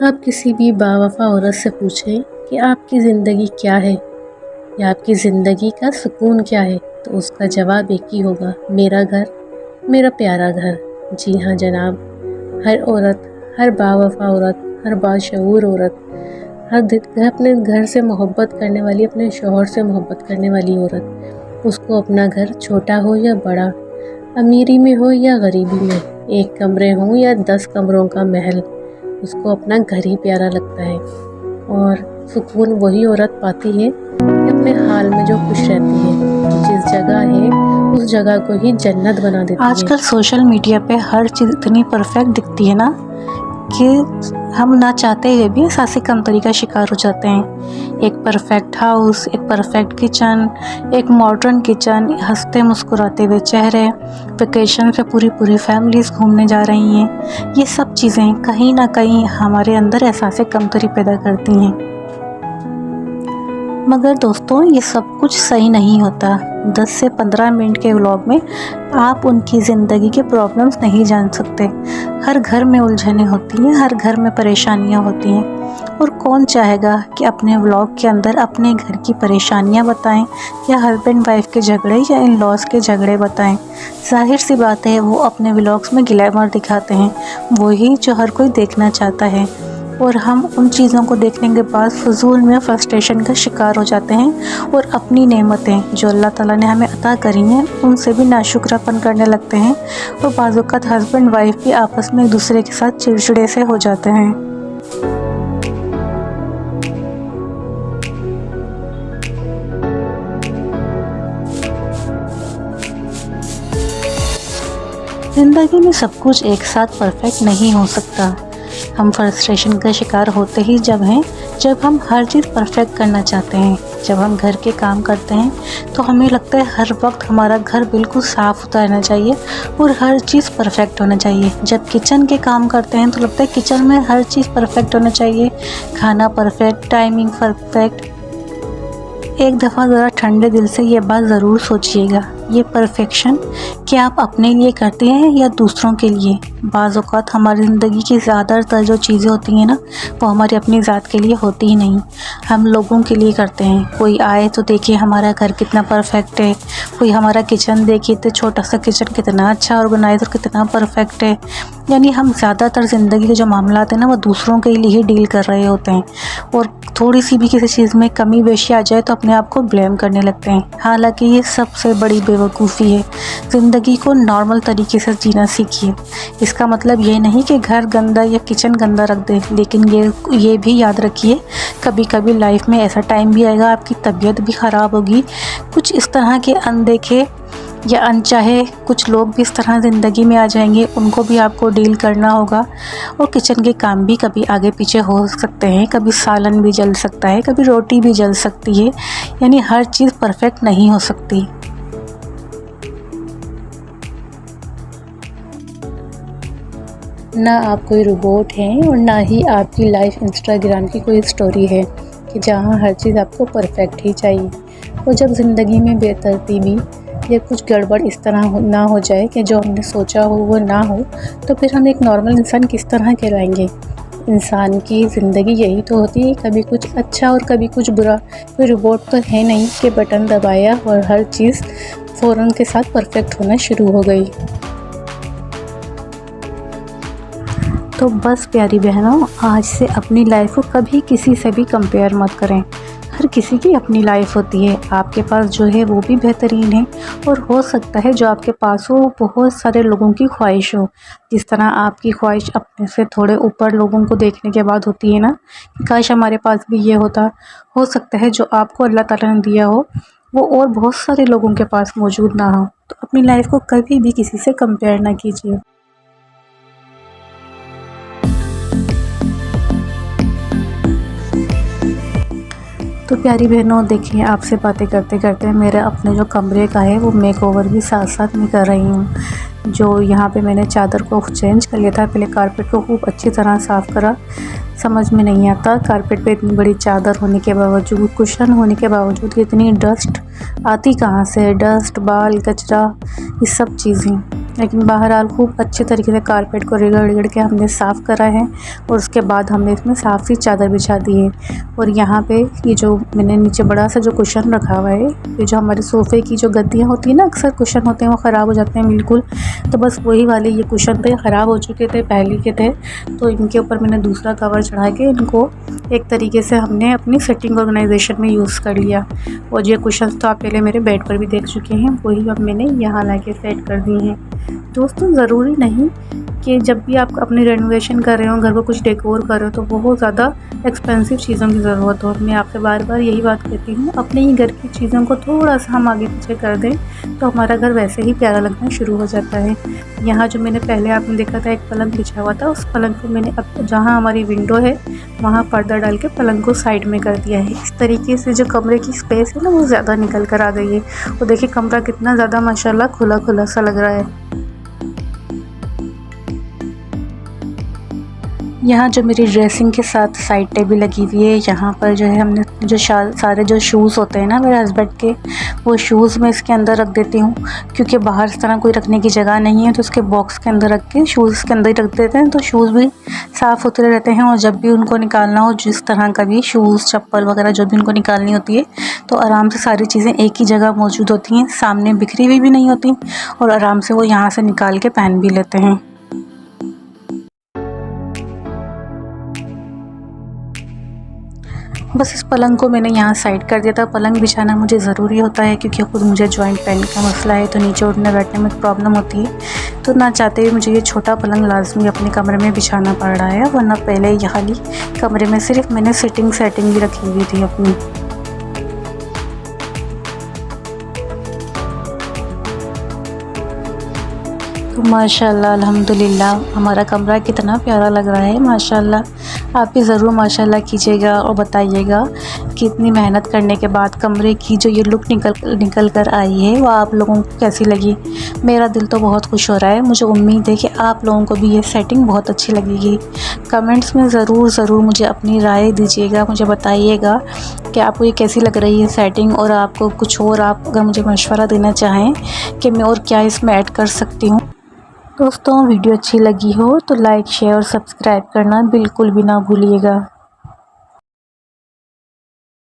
आप किसी भी बावफ़ा औरत से पूछें कि आपकी ज़िंदगी क्या है या आपकी ज़िंदगी का सुकून क्या है, तो उसका जवाब एक ही होगा, मेरा घर, मेरा प्यारा घर। जी हाँ जनाब, हर औरत, हर बावफ़ा औरत, हर बाशऊर औरत, अपने घर से मोहब्बत करने वाली, अपने शौहर से मोहब्बत करने वाली औरत, उसको अपना घर छोटा हो या बड़ा, अमीरी में हो या गरीबी में, 1 कमरे हों या 10 कमरों का महल, उसको अपना घर ही प्यारा लगता है। और सुकून वही औरत पाती है कि अपने हाल में जो खुश रहती है, जिस जगह है उस जगह को ही जन्नत बना देती है। आजकल सोशल मीडिया पे हर चीज़ इतनी परफेक्ट दिखती है ना कि हम ना चाहते हुए भी एहसास कमतरी का शिकार हो जाते हैं। एक परफेक्ट हाउस, एक परफेक्ट किचन, एक मॉडर्न किचन, हंसते मुस्कुराते हुए चेहरे, वेकेशन पे पूरी फैमिलीज़ घूमने जा रही हैं। ये सब चीज़ें कहीं ना कहीं हमारे अंदर एहसास कमतरी पैदा करती हैं। मगर दोस्तों, ये सब कुछ सही नहीं होता। 10 से 15 मिनट के व्लॉग में आप उनकी ज़िंदगी के प्रॉब्लम्स नहीं जान सकते। हर घर में उलझनें होती हैं, हर घर में परेशानियां होती हैं, और कौन चाहेगा कि अपने व्लॉग के अंदर अपने घर की परेशानियां बताएं, या हस्बैंड वाइफ के झगड़े या इन लॉज के झगड़े बताएं। जाहिर सी बात है, वो अपने व्लॉग्स में ग्लैमर दिखाते हैं, वही जो हर कोई देखना चाहता है। और हम उन चीज़ों को देखने के बाद फजूल में फ्रस्ट्रेशन का शिकार हो जाते हैं, और अपनी नेमतें जो अल्लाह ताला ने हमें अता करी हैं उनसे भी नाशुक्रापन करने लगते हैं। और बाज़ औक़ात हस्बैंड वाइफ भी आपस में एक दूसरे के साथ चिड़चिड़े से हो जाते हैं। ज़िंदगी में सब कुछ एक साथ परफेक्ट नहीं हो सकता। हम फ्रस्ट्रेशन का शिकार होते ही जब हम हर चीज़ परफेक्ट करना चाहते हैं। जब हम घर के काम करते हैं तो हमें लगता है हर वक्त हमारा घर बिल्कुल साफ़ सुथरा रहना चाहिए और हर चीज़ परफेक्ट होना चाहिए। जब किचन के काम करते हैं तो लगता है किचन में हर चीज़ परफेक्ट होना चाहिए, खाना परफेक्ट, टाइमिंग परफेक्ट। एक दफ़ा ज़रा ठंडे दिल से ये बात ज़रूर सोचिएगा, ये परफेक्शन क्या आप अपने लिए करते हैं या दूसरों के लिए? बाज़ औक़ात हमारी ज़िंदगी की ज़्यादातर जो चीज़ें होती हैं ना, वो हमारी अपनी ज़ात के लिए होती ही नहीं, हम लोगों के लिए करते हैं। कोई आए तो देखिए हमारा घर कितना परफेक्ट है, कोई हमारा किचन देखिए तो छोटा सा किचन कितना अच्छा ऑर्गेनाइज और कितना परफेक्ट है। यानी हम ज़्यादातर ज़िंदगी के जो मामलात हैं ना, वो दूसरों के लिए ही डील कर रहे होते हैं, और थोड़ी सी भी किसी चीज़ में कमी बेशी आ जाए तो अपने आप को ब्लेम करने लगते हैं। हालांकि ये सबसे बड़ी बेवकूफ़ी है। ज़िंदगी को नॉर्मल तरीके से जीना सीखिए। इसका मतलब ये नहीं कि घर गंदा या किचन गंदा रख दें, लेकिन ये भी याद रखिए, कभी कभी लाइफ में ऐसा टाइम भी आएगा आपकी तबीयत भी ख़राब होगी। कुछ इस तरह के अनदेखे या अनचाहे कुछ लोग भी इस तरह ज़िंदगी में आ जाएंगे, उनको भी आपको डील करना होगा। और किचन के काम भी कभी आगे पीछे हो सकते हैं, कभी सालन भी जल सकता है, कभी रोटी भी जल सकती है। यानी हर चीज़ परफेक्ट नहीं हो सकती। ना आप कोई रोबोट हैं और ना ही आपकी लाइफ इंस्टाग्राम की कोई स्टोरी है कि जहाँ हर चीज़ आपको परफेक्ट ही चाहिए। और जब ज़िंदगी में बेतरतीबी या कुछ गड़बड़ इस तरह ना हो जाए कि जो हमने सोचा हो वो ना हो, तो फिर हम एक नॉर्मल इंसान किस तरह कहलाएंगे? इंसान की ज़िंदगी यही तो होती है, कभी कुछ अच्छा और कभी कुछ बुरा। कोई रोबोट तो है नहीं कि बटन दबाया और हर चीज़ फ़ौरन के साथ परफेक्ट होना शुरू हो गई। तो बस प्यारी बहनों, आज से अपनी लाइफ को कभी किसी से भी कंपेयर मत करें। हर किसी की अपनी लाइफ होती है, आपके पास जो है वो भी बेहतरीन है, और हो सकता है जो आपके पास हो वो बहुत सारे लोगों की ख्वाहिश हो। जिस तरह आपकी ख्वाहिश अपने से थोड़े ऊपर लोगों को देखने के बाद होती है ना, कि काश हमारे पास भी ये होता। हो सकता है जो आपको अल्लाह ताला ने दिया हो वो और बहुत सारे लोगों के पास मौजूद ना हो। तो अपनी लाइफ को कभी भी किसी से कंपेयर ना कीजिए। तो प्यारी बहनों, देखिए आपसे बातें करते करते मेरे अपने जो कमरे का है वो मेकओवर भी साथ साथ मैं कर रही हूँ। जो यहाँ पे मैंने चादर को चेंज कर लिया था, पहले कारपेट को खूब अच्छी तरह साफ़ करा। समझ में नहीं आता कारपेट पे इतनी बड़ी चादर होने के बावजूद, कुशन होने के बावजूद इतनी डस्ट आती कहाँ से? डस्ट, बाल, कचरा, ये सब चीज़ें। लेकिन बहरहाल खूब अच्छे तरीके से कारपेट को रगड़ के हमने साफ़ करा है और उसके बाद हमने इसमें साफ़ सी चादर बिछा दी है। और यहाँ पे ये जो मैंने नीचे बड़ा सा जो कुशन रखा हुआ है, ये जो हमारे सोफ़े की जो गद्दियाँ होती हैं ना, अक्सर कुशन होते हैं वो ख़राब हो जाते हैं बिल्कुल, तो बस वही वाले ये कुशन थे, ख़राब हो चुके थे पहले के थे, तो इनके ऊपर मैंने दूसरा कवर चढ़ा के इनको एक तरीके से हमने अपनी सेटिंग ऑर्गेनाइजेशन में यूज़ कर लिया। और ये कुशन तो आप पहले मेरे बेड पर भी देख चुके हैं, वही अब मैंने यहाँ ला के सेट कर दिए हैं। दोस्तों, ज़रूरी नहीं कि जब भी आप अपनी रेनोवेशन कर रहे हो, घर को कुछ डेकोर कर रहे हो, तो बहुत ज़्यादा एक्सपेंसिव चीज़ों की ज़रूरत हो। मैं आपसे बार बार यही बात कहती हूँ, अपने ही घर की चीज़ों को थोड़ा सा हम आगे पीछे कर दें तो हमारा घर वैसे ही प्यारा लगना शुरू हो जाता है। यहाँ जो मैंने पहले आपने देखा था एक पलंग बिछा हुआ था, उस पलंग को मैंने अब जहाँ हमारी विंडो है वहाँ पर्दा डाल के पलंग को साइड में कर दिया है। इस तरीके से जो कमरे की स्पेस है ना, वो ज़्यादा निकल कर आ गई है। और देखिए कमरा कितना ज़्यादा माशाल्लाह खुला खुला सा लग रहा है। यहाँ जो मेरी ड्रेसिंग के साथ साइड टेबल लगी हुई है, यहाँ पर जो है हमने जो सारे जो शूज़ होते हैं ना मेरे हस्बैंड के, वो शूज़ मैं इसके अंदर रख देती हूँ, क्योंकि बाहर इस तरह कोई रखने की जगह नहीं है, तो उसके बॉक्स के अंदर रख के शूज़ के अंदर ही रख देते हैं, तो शूज़ भी साफ़ सुथरे रहते हैं। और जब भी उनको निकालना हो, जिस तरह का भी शूज़ चप्पल वगैरह जो भी उनको निकालनी होती है, तो आराम से सारी चीज़ें एक ही जगह मौजूद होती हैं, सामने बिखरी हुई भी नहीं होती, और आराम से वो यहाँ से निकाल के पहन भी लेते हैं। बस इस पलंग को मैंने यहाँ साइड कर दिया था। पलंग बिछाना मुझे ज़रूरी होता है, क्योंकि खुद मुझे जॉइंट पेन का मसला है, तो नीचे उठने बैठने में प्रॉब्लम होती है, तो ना चाहते हुए मुझे ये छोटा पलंग लाजमी अपने कमरे में बिछाना पड़ रहा है, वरना पहले ये खाली कमरे में सिर्फ मैंने सेटिंग भी रखी हुई थी अपनी। तो माशाल्लाह अल्हम्दुलिल्लाह हमारा कमरा कितना प्यारा लग रहा है माशाल्लाह। आप भी ज़रूर माशाल्लाह कीजिएगा और बताइएगा कि इतनी मेहनत करने के बाद कमरे की जो ये लुक निकल कर आई है वो आप लोगों को कैसी लगी। मेरा दिल तो बहुत खुश हो रहा है। मुझे उम्मीद है कि आप लोगों को भी ये सेटिंग बहुत अच्छी लगेगी। कमेंट्स में ज़रूर मुझे अपनी राय दीजिएगा, मुझे बताइएगा कि आपको ये कैसी लग रही है सेटिंग, और आपको कुछ और आप अगर मुझे मशवरा देना चाहें कि मैं और क्या इसमें ऐड कर सकती हूँ। दोस्तों, वीडियो अच्छी लगी हो तो लाइक शेयर और सब्सक्राइब करना बिल्कुल भी ना भूलिएगा।